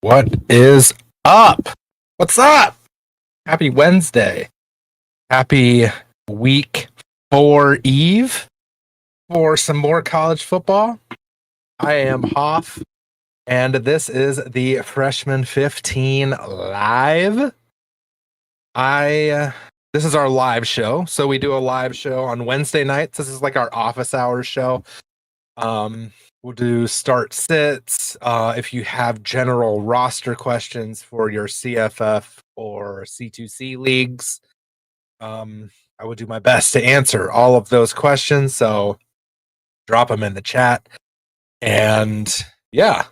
What is up? What's up? Happy Wednesday. Happy week 4 eve for some more college football. I am Hoff, and this is the Freshman 15 live. This is our live show. So we do a live show on Wednesday nights. This is like our office hours show. We'll do start sits. If you have general roster questions for your CFF or C2C leagues, I will do my best to answer all of those questions. So drop them in the chat. And yeah,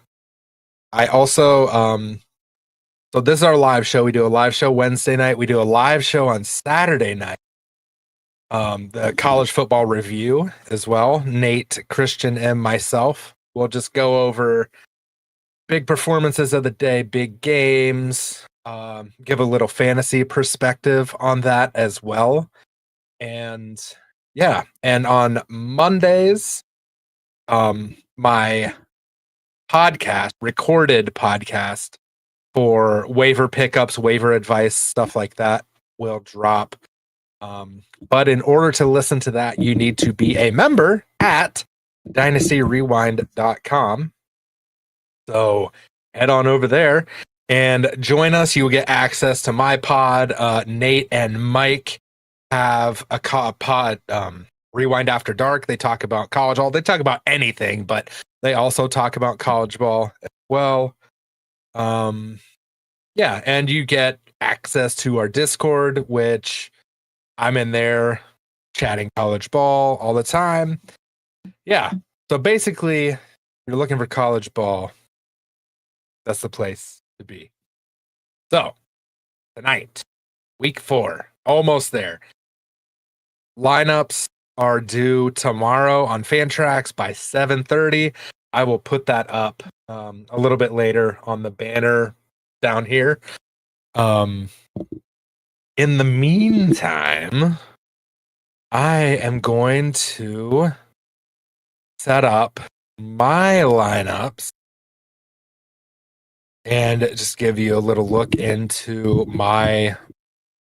I also, so this is our live show. We do a live show Wednesday night. We do a live show on Saturday night. The college football review as well. Nate, Christian, and myself will just go over big performances of the day, big games, give a little fantasy perspective on that as well. And yeah, and on Mondays, my recorded podcast for waiver pickups, waiver advice, stuff like that will drop. But in order to listen to that, you need to be a member at dynastyrewind.com. So head on over there and join us. You will get access to my pod. Nate and Mike have a pod, Rewind After Dark. They talk about college ball. They talk about anything, but they also talk about college ball as well. Yeah, and you get access to our Discord, which I'm in there chatting college ball all the time. Yeah. So basically, you're looking for college ball. That's the place to be. So tonight, week 4, almost there. Lineups are due tomorrow on Fantrax by 7:30. I will put that up a little bit later on the banner down here. In the meantime, I am going to set up my lineups and just give you a little look into my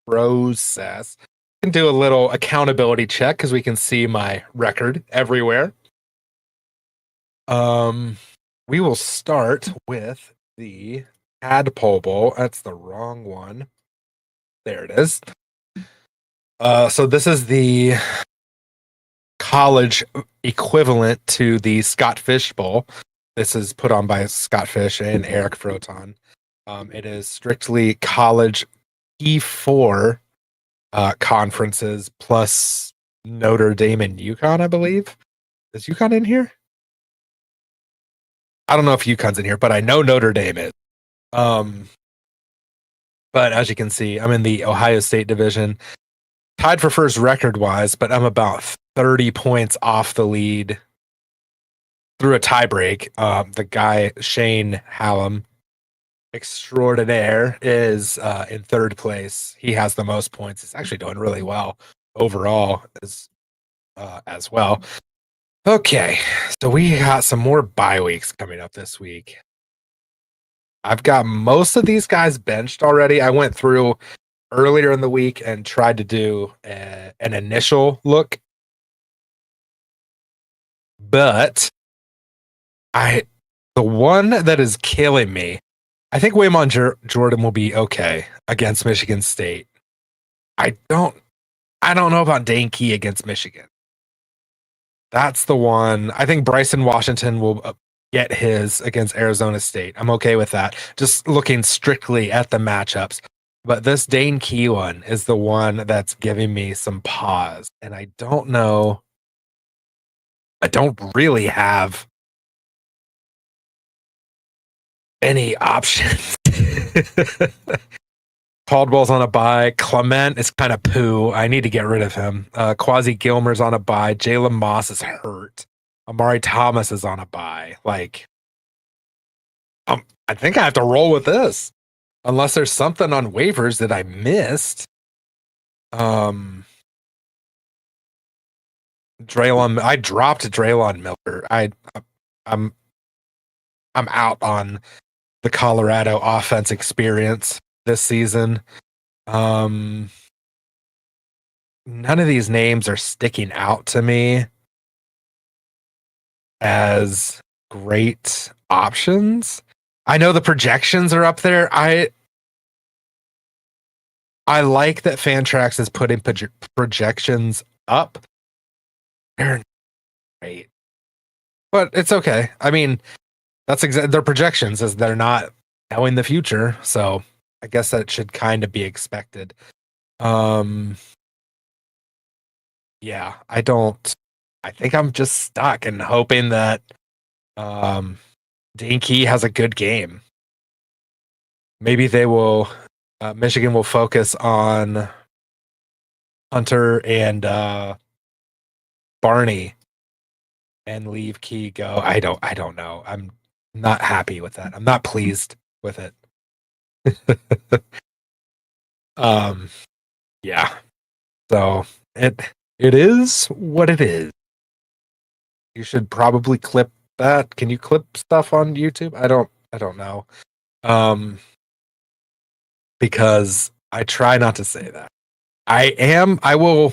process. I can do a little accountability check because we can see my record everywhere. We will start with the Tadpole Bowl. That's the wrong one. There it is. So this is the college equivalent to the Scott Fish Bowl. This is put on by Scott Fish and Eric Froton. It is strictly college E4 conferences plus Notre Dame and UConn, I believe. Is UConn in here? I don't know if UConn's in here, but I know Notre Dame is. But as you can see, I'm in the Ohio State division. Tied for first record-wise, but I'm about 30 points off the lead through a tiebreak. The guy, Shane Hallam, extraordinaire, is in third place. He has the most points. He's actually doing really well overall as well. Okay, so we got some more bye weeks coming up this week. I've got most of these guys benched already. I went through earlier in the week and tried to do an initial look, but the one that is killing me, I think Waymon Jordan will be okay against Michigan State. I don't know about Dane Key against Michigan. That's the one. I think Bryson Washington will get his against Arizona State. I'm okay with that. Just looking strictly at the matchups. But this Dane Key one is the one that's giving me some pause. And I don't know. I don't really have any options. Caldwell's on a bye. Clement is kind of poo. I need to get rid of him. Quasi Gilmer's on a bye. Jalen Moss is hurt. Amari Thomas is on a bye. Like, I think I have to roll with this. Unless there's something on waivers that I missed. Draylon, I dropped Draylon Miller. I'm out on the Colorado offense experience this season. None of these names are sticking out to me as great options. I know the projections are up there. I like that Fantrax is putting projections up. They're great, but it's okay. I mean, that's their projections, is they're not knowing the future, so I guess that should kind of be expected. Yeah, I think I'm just stuck and hoping that Dinky has a good game. Maybe they will. Michigan will focus on Hunter and Barney and leave Key go. I don't know. I'm not happy with that. I'm not pleased with it. Yeah. So it is what it is. You should probably clip that. Can you clip stuff on YouTube? I don't know. Because I try not to say that. I will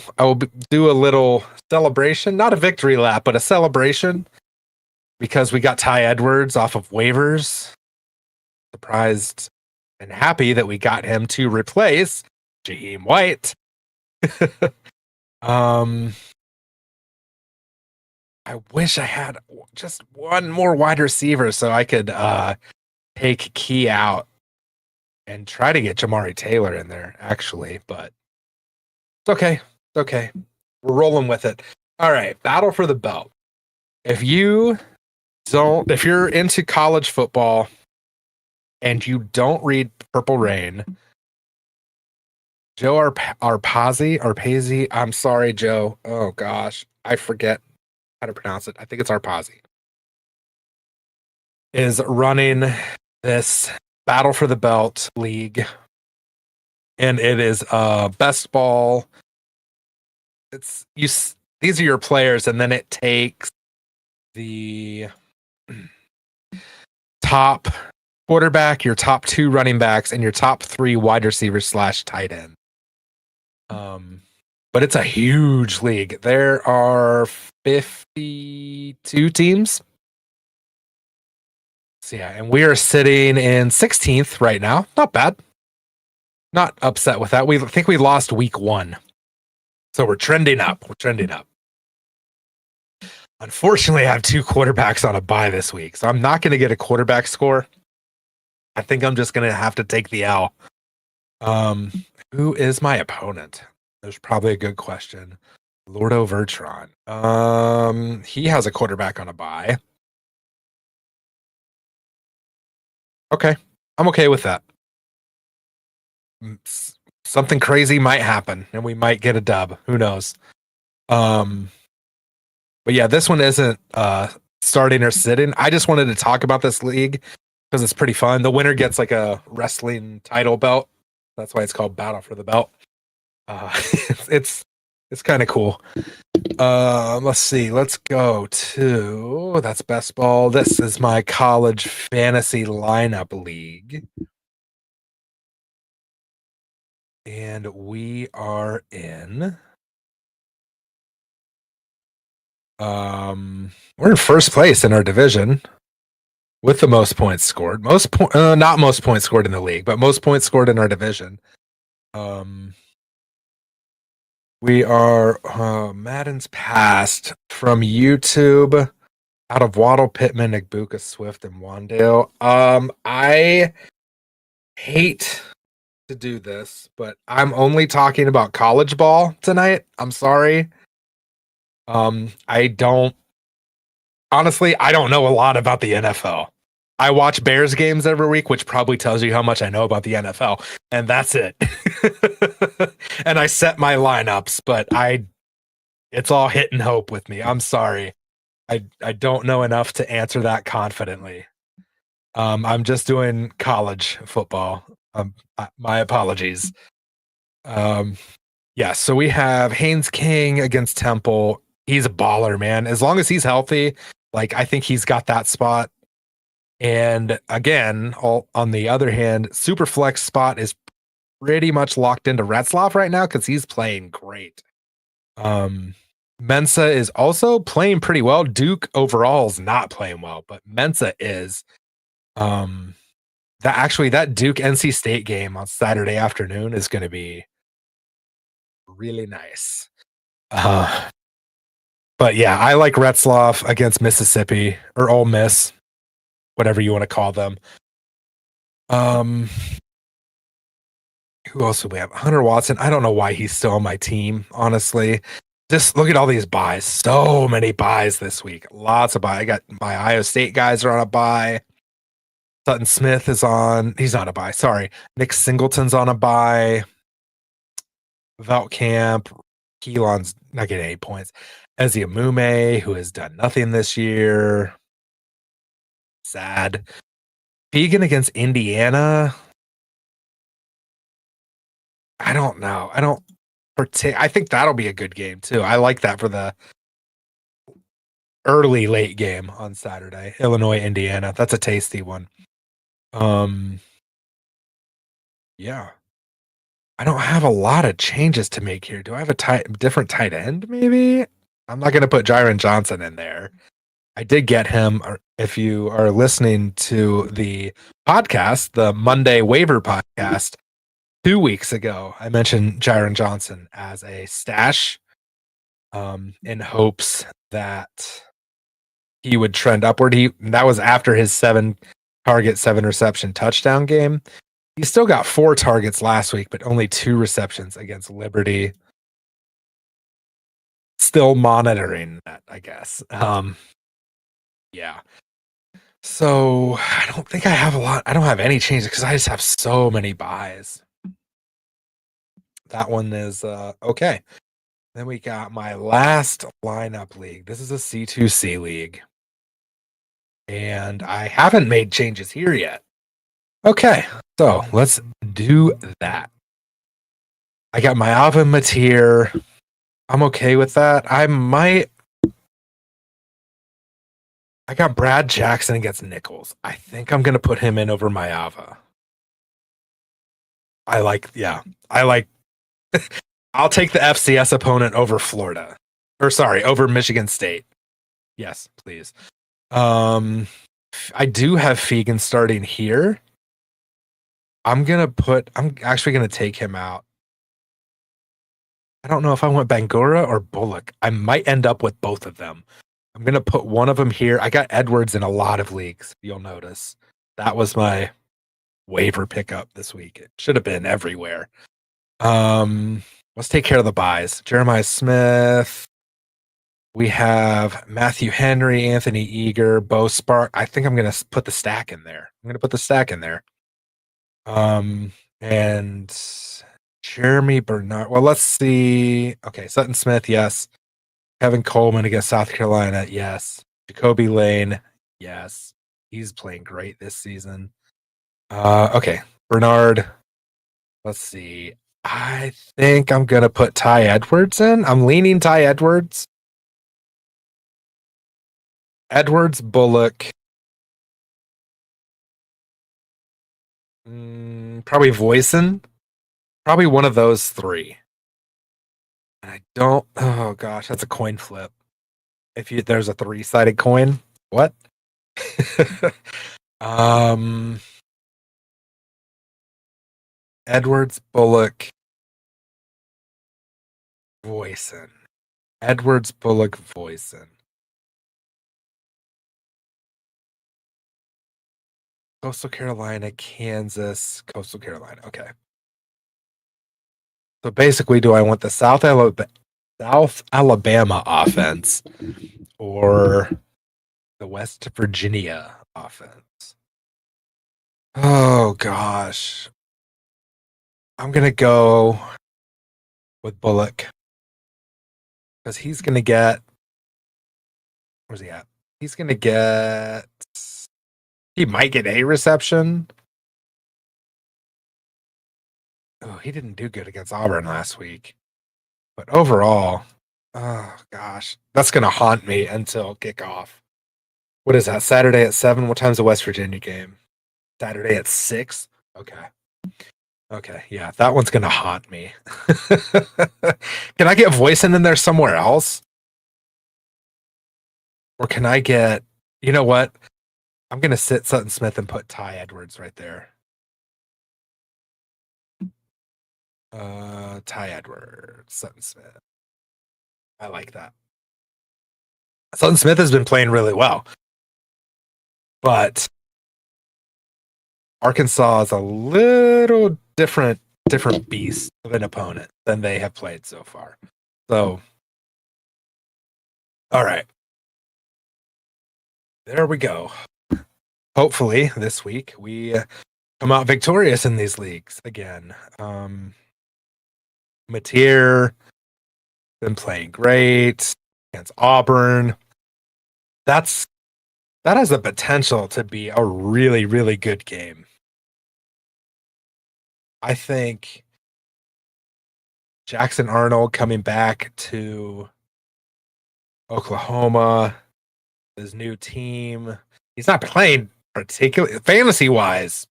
do a little celebration, not a victory lap, but a celebration, because we got Ty Edwards off of waivers. Surprised and happy that we got him to replace Jaheim White. I wish I had just one more wide receiver so I could take Key out and try to get Jamari Taylor in there, actually, but it's okay. It's okay. We're rolling with it. All right, battle for the belt. If you're into college football and you don't read Purple Rain, Joe Arpazzi, I'm sorry, Joe. Oh gosh, I forget how to pronounce it. I think it's Arpazzi. Is running this battle for the belt league, and it is best ball. These are your players, and then it takes the top quarterback, your top 2 running backs, and your top 3 wide receivers / tight end. But it's a huge league. There are 52 teams. So yeah, and we are sitting in 16th right now. Not bad. Not upset with that. We think we lost week 1. So we're trending up. Unfortunately, I have 2 quarterbacks on a bye this week, so I'm not going to get a quarterback score. I think I'm just going to have to take the L. Who is my opponent? There's probably a good question. Lordo Vertron. He has a quarterback on a bye. Okay. I'm okay with that. Something crazy might happen and we might get a dub. Who knows? But yeah, this one isn't starting or sitting. I just wanted to talk about this league because it's pretty fun. The winner gets like a wrestling title belt. That's why it's called Battle for the Belt. It's kind of cool. Let's see. Let's go to that's best ball. This is my college fantasy lineup league. And we are in we're in first place in our division with the most points scored. Not most points scored in the league, but most points scored in our division. We are Madden's passed from YouTube out of Waddle, Pittman, Igbuka, Swift, and Wandale. I hate to do this, but I'm only talking about college ball tonight. I'm sorry. I don't know a lot about the NFL. I watch Bears games every week, which probably tells you how much I know about the NFL, and that's it. And I set my lineups, but it's all hit and hope with me. I'm sorry. I don't know enough to answer that confidently. I'm just doing college football. My apologies. Yeah, so we have Haynes King against Temple. He's a baller, man. As long as he's healthy, like I think he's got that spot. And again, on the other hand, super flex spot is pretty much locked into Retzloff right now because he's playing great. Mensa is also playing pretty well. Duke overall is not playing well, but Mensa is. That Duke NC State game on Saturday afternoon is going to be really nice. But yeah, I like Retzloff against Mississippi or Ole Miss, whatever you want to call them. Um, who else do we have? Hunter Watson. I don't know why he's still on my team, honestly. Just look at all these buys. So many buys this week. Lots of buys. I got my Iowa State guys are on a buy. Sutton Smith is on. He's not a buy. Sorry. Nick Singleton's on a buy. Veltkamp. Keelan's not getting 8 points. Ezzy Amume, who has done nothing this year. Sad. Fegan against Indiana. I don't know. I think that'll be a good game too. I like that for the early late game on Saturday. Illinois, Indiana. That's a tasty one. Yeah. I don't have a lot of changes to make here. Do I have a different tight end maybe? I'm not going to put Jaron Johnson in there. I did get him. If you are listening to the podcast, the Monday waiver podcast, 2 weeks ago, I mentioned Jaron Johnson as a stash in hopes that he would trend upward. That was after his 7-target, 7-reception touchdown game. He still got 4 targets last week, but only 2 receptions against Liberty. Still monitoring that, I guess. Yeah. So I don't think I have a lot. I don't have any changes because I just have so many buys. That one is okay. Then we got my last lineup league. This is a C2C league. And I haven't made changes here yet. Okay, so let's do that. I got my Ava Matir. I'm okay with that. I got Brad Jackson against Nichols. I think I'm going to put him in over my Ava. I'll take the FCS opponent over Florida. Over Michigan State. Yes, please. I do have Fegan starting here. I'm actually going to take him out. I don't know if I want Bangura or Bullock. I might end up with both of them. I'm going to put one of them here. I got Edwards in a lot of leagues, you'll notice. That was my waiver pickup this week. It should have been everywhere. Let's take care of the buys. Jeremiah Smith. We have Matthew Henry, Anthony Eager, Bo Spark. I think I'm going to put the stack in there. And Jeremy Bernard. Well, let's see. Okay, Sutton Smith, yes. Kevin Coleman against South Carolina, yes. Jacoby Lane, yes. He's playing great this season. Okay, Bernard. Let's see. I think I'm going to put Ty Edwards in. I'm leaning Ty Edwards. Edwards, Bullock. Probably Voisin. Probably one of those 3. I don't. Oh gosh, that's a coin flip. There's a 3-sided coin. What? Edwards, Bullock, Voisin. Edwards, Bullock, Voisin. Coastal Carolina, Kansas, Coastal Carolina. Okay. So basically, do I want the South Alabama offense or the West Virginia offense? Oh gosh. I'm going to go with Bullock because he's going to get. Where's he at? He's going to get. He might get a reception. Oh, he didn't do good against Auburn last week. But overall, oh gosh, that's going to haunt me until kickoff. What is that? Saturday at 7? What time's the West Virginia game? Saturday at 6? Okay. Okay. Yeah, that one's gonna haunt me. Can I get Voisin in there somewhere else? Or can I get, you know what? I'm gonna sit Sutton Smith and put Ty Edwards right there. Ty Edwards, Sutton Smith. I like that. Sutton Smith has been playing really well, but Arkansas is a little different beast of an opponent than they have played so far. So, all right, there we go. Hopefully, this week we come out victorious in these leagues again. Mateer been playing great against Auburn. That has the potential to be a really, really good game. I think Jackson Arnold coming back to Oklahoma, his new team. He's not playing particularly fantasy wise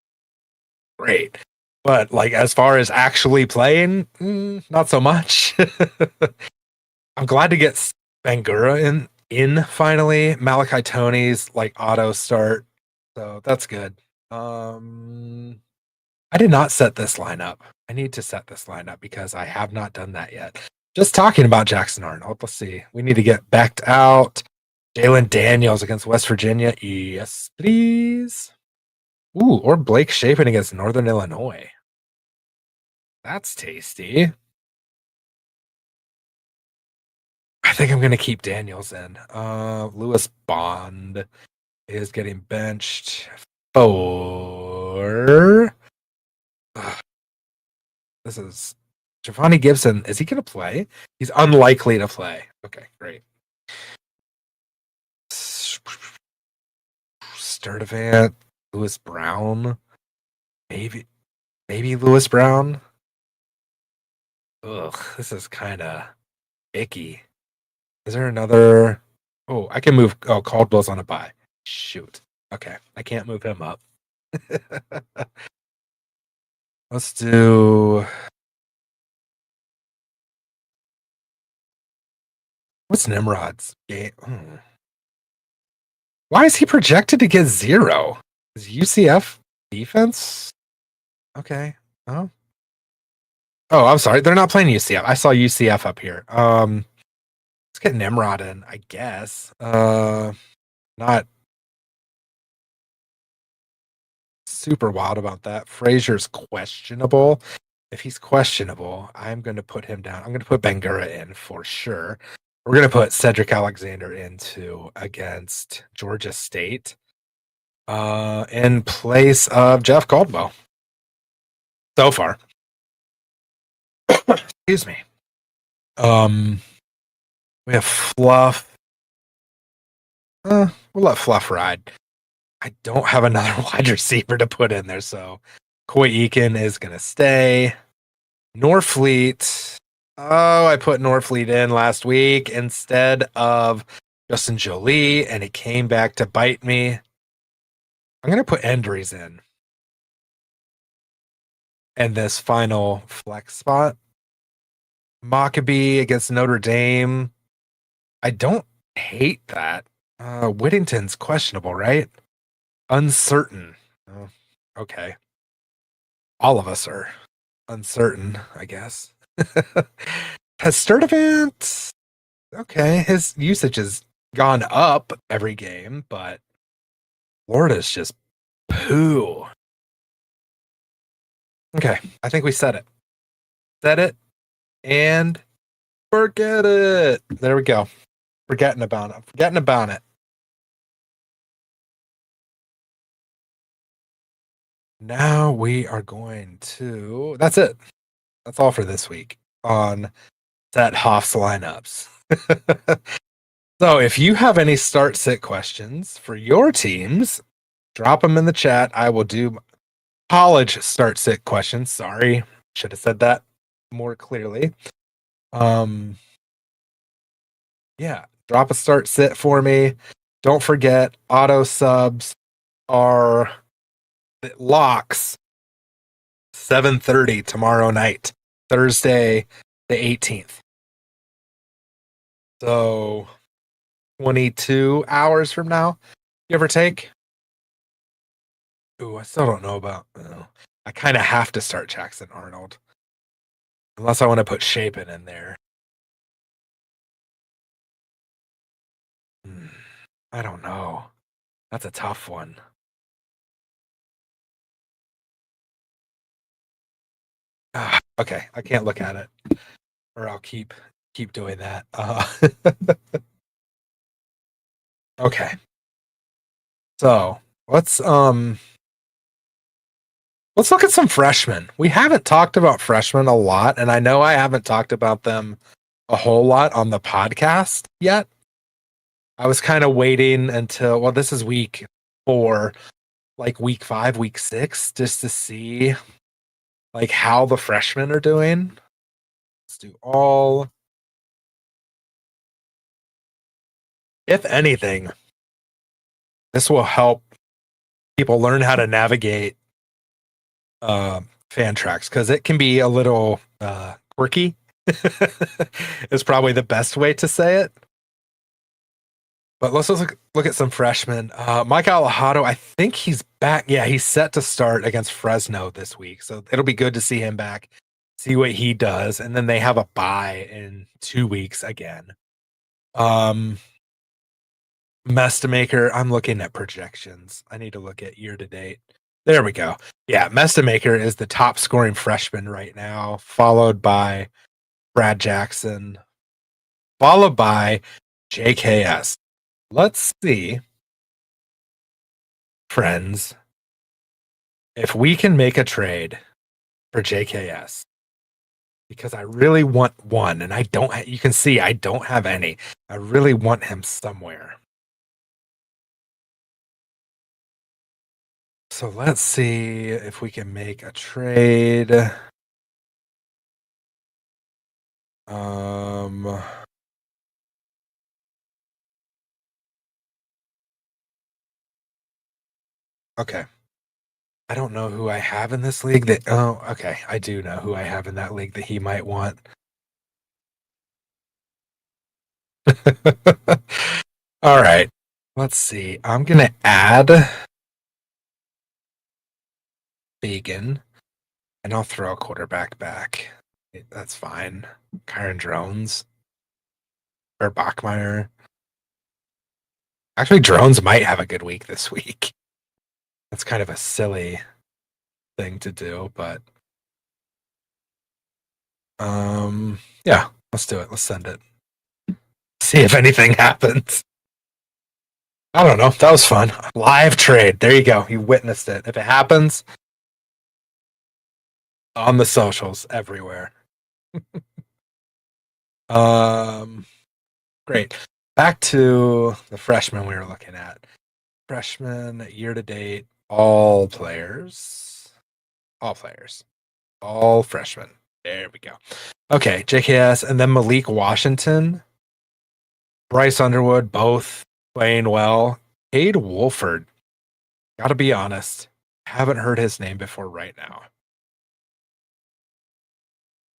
great, but like as far as actually playing, not so much. I'm glad to get Bangura in finally. Malachi Tony's like auto start, so that's good. I did not set this lineup. I need to set this lineup because I have not done that yet. Just talking about Jackson Arnold. Let's see. We need to get backed out. Jalen Daniels against West Virginia. Yes, please. Ooh, or Blake Shapen against Northern Illinois. That's tasty. I think I'm going to keep Daniels in. Lewis Bond is getting benched for... This is Giovanni Gibson. Is he going to play? He's unlikely to play. Okay, great. Sturdivant, Lewis Brown, maybe Lewis Brown. Ugh, this is kind of icky. Is there another? Oh, I can move. Oh, Caldwell's on a bye. Shoot. Okay, I can't move him up. Let's do. What's Nimrod's game? Why is he projected to get 0? Is UCF defense? Okay. Oh. Oh, I'm sorry. They're not playing UCF. I saw UCF up here. Let's get Nimrod in, I guess. Not super wild about that. Frazier's questionable. If he's questionable, I'm going to put him down. I'm going to put Bangura in for sure. We're going to put Cedric Alexander into against Georgia State in place of Jeff Caldwell. So far. Excuse me. We have Fluff. We'll let Fluff ride. I don't have another wide receiver to put in there, so Coy Eakin is going to stay. Norfleet. Oh, I put Norfleet in last week instead of Justin Jolie, and it came back to bite me. I'm going to put Endries in. And this final flex spot. Maccabee against Notre Dame. I don't hate that. Whittington's questionable, right? Uncertain. Oh, okay. All of us are uncertain, I guess. Has Sturdivant? Okay, his usage has gone up every game, but Florida's just poo. Okay, I think we said it. Said it and forget it. There we go. Forgetting about it. Forgetting about it. Now we are going to. That's it. That's all for this week on Set Hoff's lineups. So if you have any start sit questions for your teams, drop them in the chat. I will do college start sit questions. Sorry, should have said that more clearly. Yeah, drop a start sit for me. Don't forget, auto subs are locks 7:30 tomorrow night, Thursday the 18th. So 22 hours from now, give or take. Ooh, I still don't know about. I kind of have to start Jackson Arnold, unless I want to put Shapen in there. I don't know. That's a tough one. Okay, I can't look at it, or I'll keep doing that. Okay, so let's look at some freshmen. We haven't talked about freshmen a lot, and I know I haven't talked about them a whole lot on the podcast yet. I was kind of waiting until, well, this is week 4, like week 5, week 6, just to see like how the freshmen are doing. Let's do all. If anything, this will help people learn how to navigate fan tracks, because it can be a little quirky. Is probably the best way to say it. But let's look at some freshmen. Mike Alejado, I think he's back. Yeah, he's set to start against Fresno this week. So it'll be good to see him back, see what he does. And then they have a bye in 2 weeks again. Mestamaker, I'm looking at projections. I need to look at year to date. There we go. Yeah, Mestamaker is the top scoring freshman right now, followed by Brad Jackson, followed by JKS. Let's see, friends, if we can make a trade for JKS, because I really want one, and I don't. You can see I don't have any. I really want him somewhere. So let's see if we can make a trade. Okay. I don't know who I have in this league that. Oh, okay. I do know who I have in that league that he might want. All right. Let's see. I'm going to add Fagan, and I'll throw a quarterback back. That's fine. Kyron Drones or Bachmeyer. Actually, Drones might have a good week this week. That's kind of a silly thing to do, but yeah, let's do it. Let's send it. See if anything happens. I don't know. That was fun. Live trade. There you go. You witnessed it. If it happens, on the socials everywhere. Great. Back to the freshmen we were looking at. Freshmen year to date, all players. All players. All freshmen. There we go. Okay, JKS, and then Malik Washington, Bryce Underwood, both playing well. Cade Wolford, gotta be honest, haven't heard his name before right now.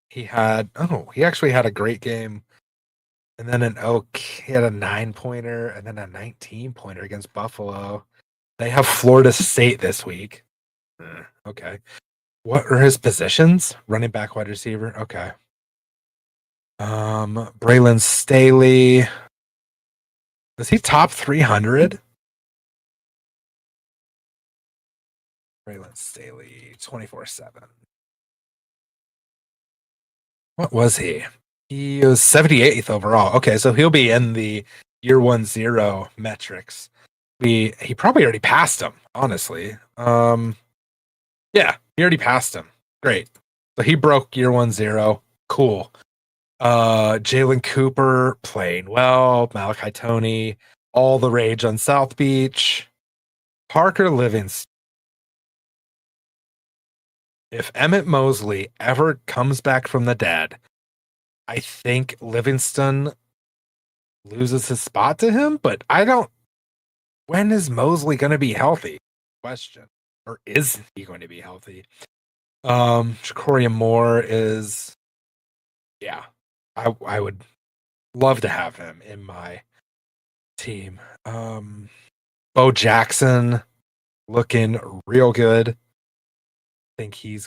He actually had a great game. And then he had a 9-pointer and then a 19-pointer against Buffalo. They have Florida State this week. Okay. What are his positions? Running back, wide receiver. Okay. Braylon Staley. Is he top 300? Braylon Staley, 24/7. What was he? He was 78th overall. Okay, so he'll be in the year 1-0 metrics. He probably already passed him, honestly. Yeah, he already passed him. Great. So he broke year 1-0. Cool. Jalen Cooper playing well. Malachi Toney, all the rage on South Beach. Parker Livingston. If Emmett Mosley ever comes back from the dead, I think Livingston loses his spot to him, but I don't when is Mosley going to be healthy? Question. Or is he going to be healthy? Jacoria Moore is, yeah, I would love to have him in my team. Bo Jackson looking real good. I think he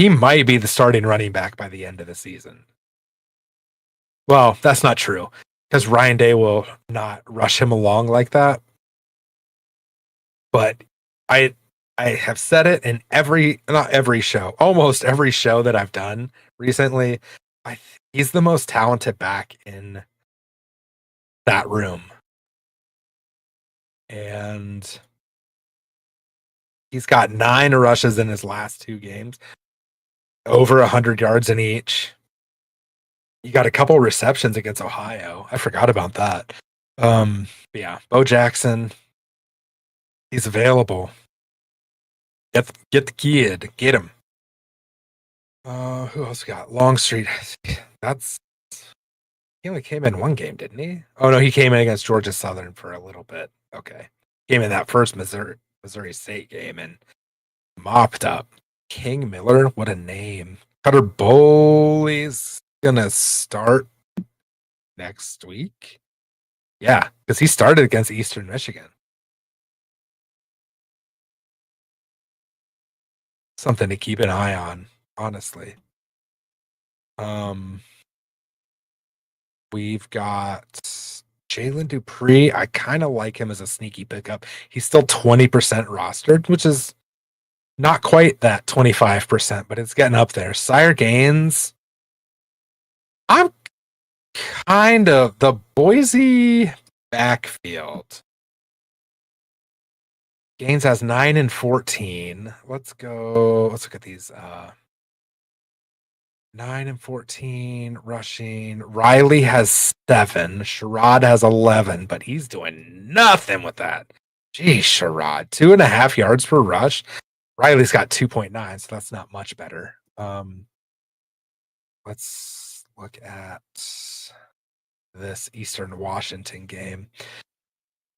might be the starting running back by the end of the season. Well, that's not true because Ryan Day will not rush him along like that. But I have said it in almost every show that I've done recently. He's the most talented back in that room. And he's got 9 rushes in his last 2 games, over 100 yards in each. He got a couple receptions against Ohio. I forgot about that. Yeah, Bo Jackson, he's available. Get the kid, get him. Who else got? Longstreet. He only came in 1 game, didn't he? Oh no, he came in against Georgia Southern for a little bit. Okay, came in that first Missouri State game and mopped up. King Miller, what a name. Cutter Bowley's gonna start next week. Yeah, because he started against Eastern Michigan. Something to keep an eye on, honestly. We've got Jalen Dupree. I kind of like him as a sneaky pickup. He's still 20% rostered, which is not quite that 25%, but it's getting up there. Sire Gaines. I'm kind of the Boise backfield. Gaines has 9 and 14. Let's look at these. 9 and 14 rushing. Riley has 7. Sherrod has 11, but he's doing nothing with that. Geez, Sherrod, 2.5 yards per rush. Riley's got 2.9, so that's not much better. Let's look at this Eastern Washington game.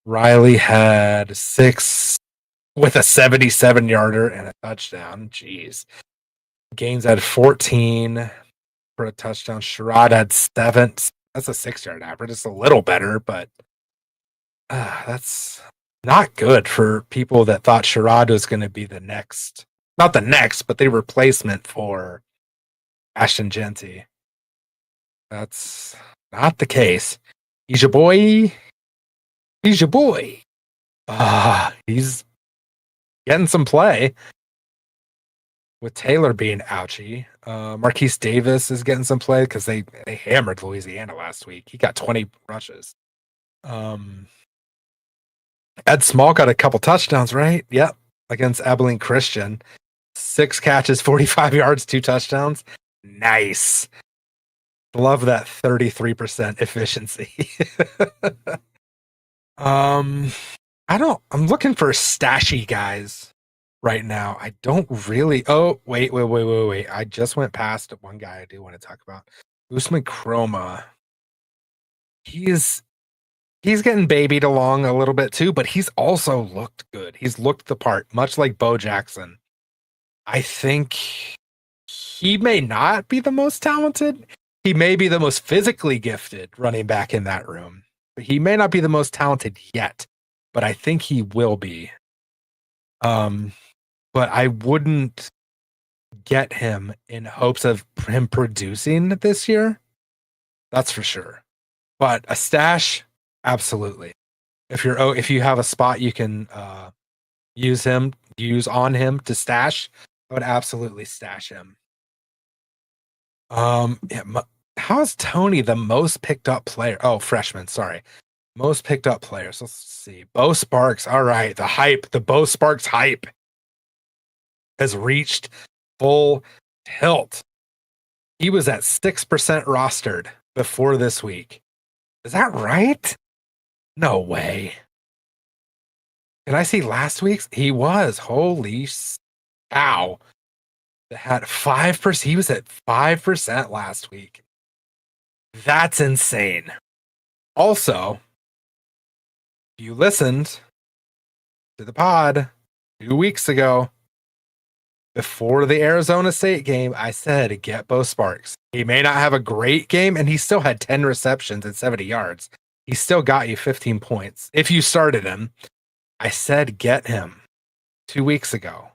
Riley had 6 with a 77-yarder and a touchdown. Jeez. Gaines had 14 for a touchdown. Sherrod had 7. That's a 6-yard average. It's a little better, but that's not good for people that thought Sherrod was going to be the next, not the next, but the replacement for Ashton Genty. That's not the case. He's your boy. He's your boy. He's getting some play. With Taylor being ouchy, Marquise Davis is getting some play because they hammered Louisiana last week. He got 20 rushes. Ed Small got a couple touchdowns, right? Yep, against Abilene Christian. 6 catches, 45 yards, 2 touchdowns. Nice. Love that 33% efficiency. I'm looking for stashy guys right now. I don't really. Oh, wait. I just went past one guy I do want to talk about. Usman Chroma. He's getting babied along a little bit too, but he's also looked good. He's looked the part, much like Bo Jackson. I think he may not be the most talented. He may be the most physically gifted running back in that room. But he may not be the most talented yet, but I think he will be. But I wouldn't get him in hopes of him producing this year. That's for sure. But a stash, absolutely. If you have a spot you can use on him to stash, I would absolutely stash him. How's Tony the most picked up player? Oh, freshman, sorry. Most picked up players. Let's see. Bo Sparks. All right. The Bo Sparks hype has reached full tilt. He was at 6% rostered before this week. Is that right? No way. Did I see last week's? He was. Holy cow. Had 5%. He was at 5% last week. That's insane. Also, If you listened to the pod 2 weeks ago, before the Arizona State game, I said get Bo Sparks. He may not have a great game, and he still had 10 receptions and 70 yards. He still got you 15 points if you started him. I said get him 2 weeks ago.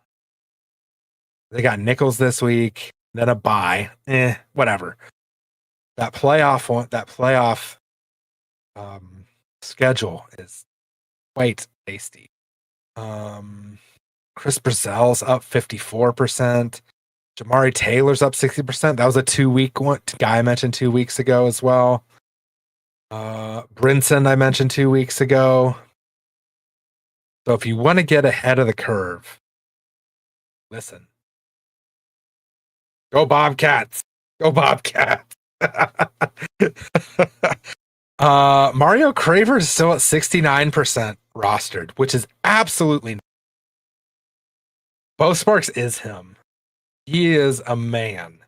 They got Nichols this week, then a bye. Whatever. That playoff schedule is quite tasty. Chris Brazell's up 54%. Jamari Taylor's up 60%. That was a 2-week one guy I mentioned 2 weeks ago as well. Brinson I mentioned 2 weeks ago. So if you want to get ahead of the curve, listen. Go Bobcats. Go Bobcats. Mario Craver is still at 69% rostered, which is absolutely. Bo Sparks is him. He is a man.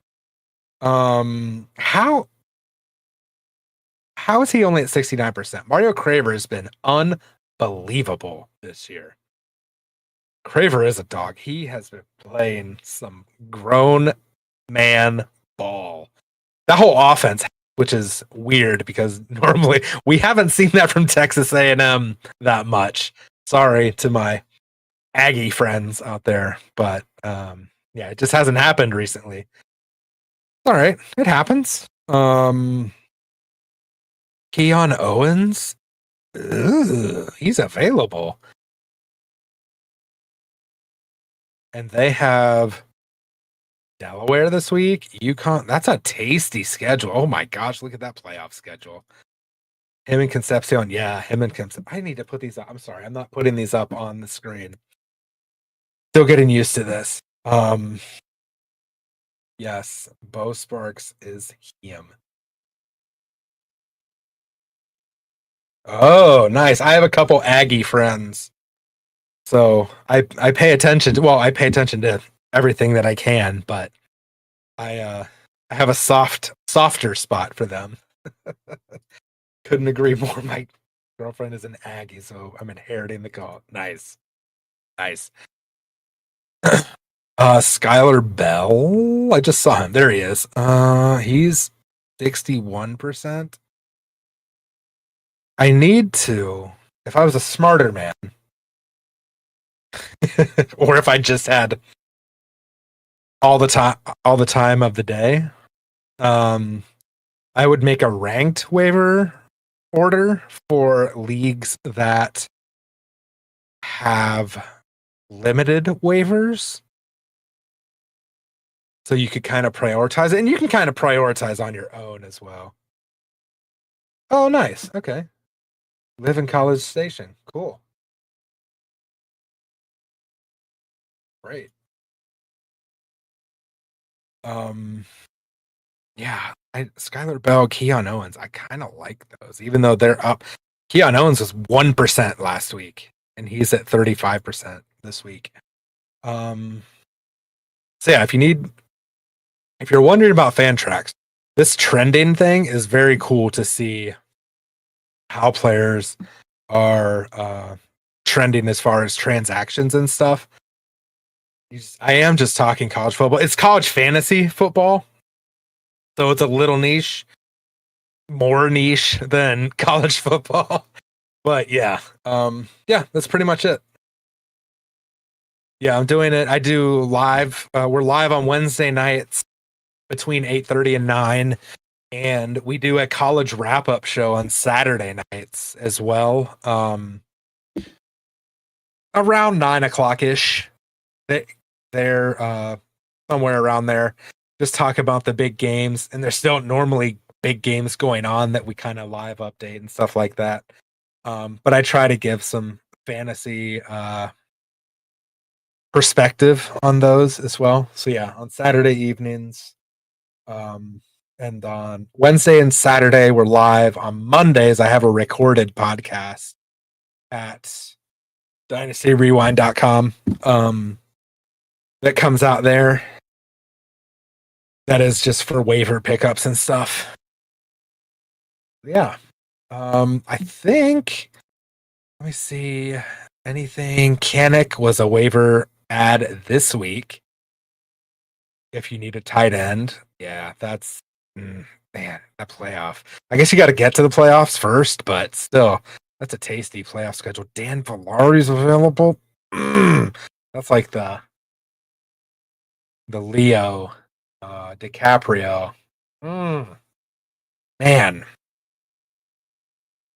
How is he only at 69%? Mario Craver has been unbelievable this year. Craver is a dog. He has been playing some grown man ball. That whole offense, which is weird because normally we haven't seen that from Texas A&M that much. Sorry to my Aggie friends out there, but yeah, it just hasn't happened recently. All right, it happens. Keon Owens, he's available, and they have Delaware this week. UConn. That's a tasty schedule. Oh my gosh, look at that playoff schedule. Him and Concepcion. Yeah, him and Concepcion. I need to put these up. I'm sorry, I'm not putting these up on the screen. Still getting used to this. Yes, Bo Sparks is him. Oh, nice. I have a couple Aggie friends. So I pay attention to, well, I pay attention to everything that I can, but I have a softer spot for them. Couldn't agree more. My girlfriend is an Aggie, so I'm inheriting the call. Nice. Skylar Bell. I just saw him. There he is. He's 61%. I need to, if I was a smarter man, or if I just had all the time of the day, I would make a ranked waiver order for leagues that have limited waivers. So you could kind of prioritize it, and you can kind of prioritize on your own as well. Oh, nice. Okay. Live in College Station. Cool. Great. Yeah, Skylar Bell, Keon Owens, I kind of like those, even though they're up. Keon Owens was 1% last week, and he's at 35% this week. So yeah, if you're wondering about fan tracks, this trending thing is very cool to see how players are trending as far as transactions and stuff. I am just talking college football. It's college fantasy football. So it's a little niche, more niche than college football. But yeah, that's pretty much it. Yeah, I'm doing it. I do live. We're live on Wednesday nights between 8:30 and 9. And we do a college wrap-up show on Saturday nights as well. Around 9:00-ish. They're somewhere around there. Just talk about the big games, and there's still normally big games going on that we kind of live update and stuff like that. But I try to give some fantasy perspective on those as well. So yeah, on Saturday evenings, and on Wednesday and Saturday we're live. On Mondays I have a recorded podcast at dynastyrewind.com that comes out there. That is just for waiver pickups and stuff. Yeah. I think Let me see. Anything? Kanik was a waiver add this week. If you need a tight end, yeah, that's man, that playoff. I guess you got to get to the playoffs first, but still, that's a tasty playoff schedule. Dan Villari's available. That's like the Leo DiCaprio. Man,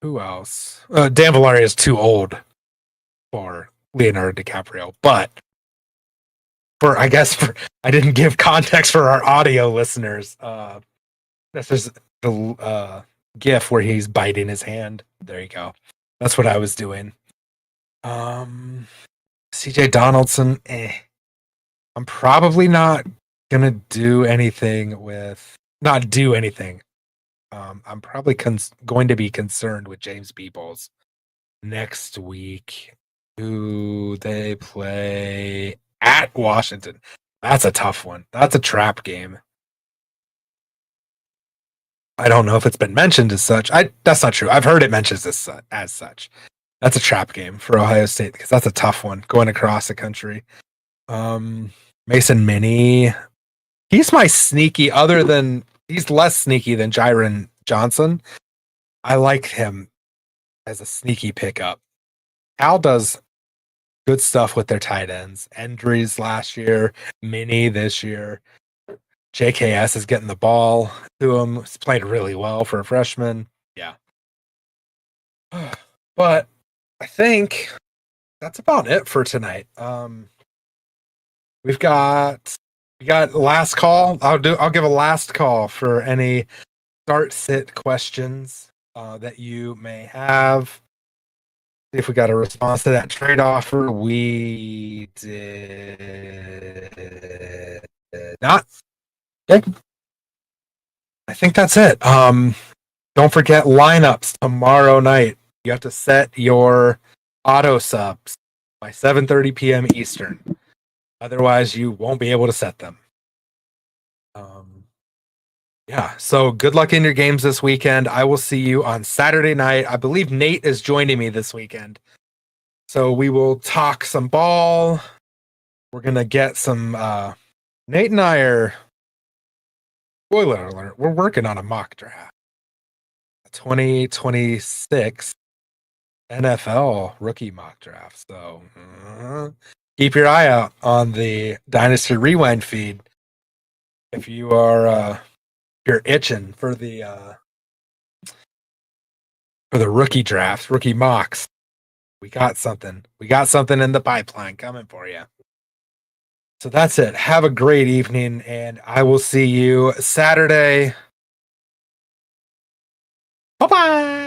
who else? Dan Villari is too old for Leonardo DiCaprio, but I I didn't give context for our audio listeners. This is the GIF where he's biting his hand. There you go. That's what I was doing. CJ Donaldson. I'm probably not gonna do anything with not do anything. I'm probably going to be concerned with James Peebles next week. Who they play at Washington? That's a tough one. That's a trap game. I don't know if it's been mentioned as such. That's not true. I've heard it mentions this as such. That's a trap game for Ohio State because that's a tough one going across the country. Mason Minnie, he's my sneaky. He's less sneaky than Jyron Johnson. I like him as a sneaky pickup. Cal does good stuff with their tight ends. Endries last year, Minnie this year. JKS is getting the ball to him. He's played really well for a freshman. Yeah. But I think that's about it for tonight. We got last call. I'll give a last call for any start sit questions that you may have. See if we got a response to that trade offer. We did not. Okay. I think that's it. Don't forget lineups tomorrow night. You have to set your auto subs by 7:30 p.m. Eastern. Otherwise, you won't be able to set them. Yeah, so good luck in your games this weekend. I will see you on Saturday night. I believe Nate is joining me this weekend. So we will talk some ball. We're going to get some. Nate and I are, spoiler alert, we're working on a mock draft. 2026 NFL rookie mock draft. So keep your eye out on the Dynasty Rewind feed. If you are you're itching for the rookie draft, rookie mocks, we got something. We got something in the pipeline coming for you. So that's it. Have a great evening, and I will see you Saturday. Bye-bye.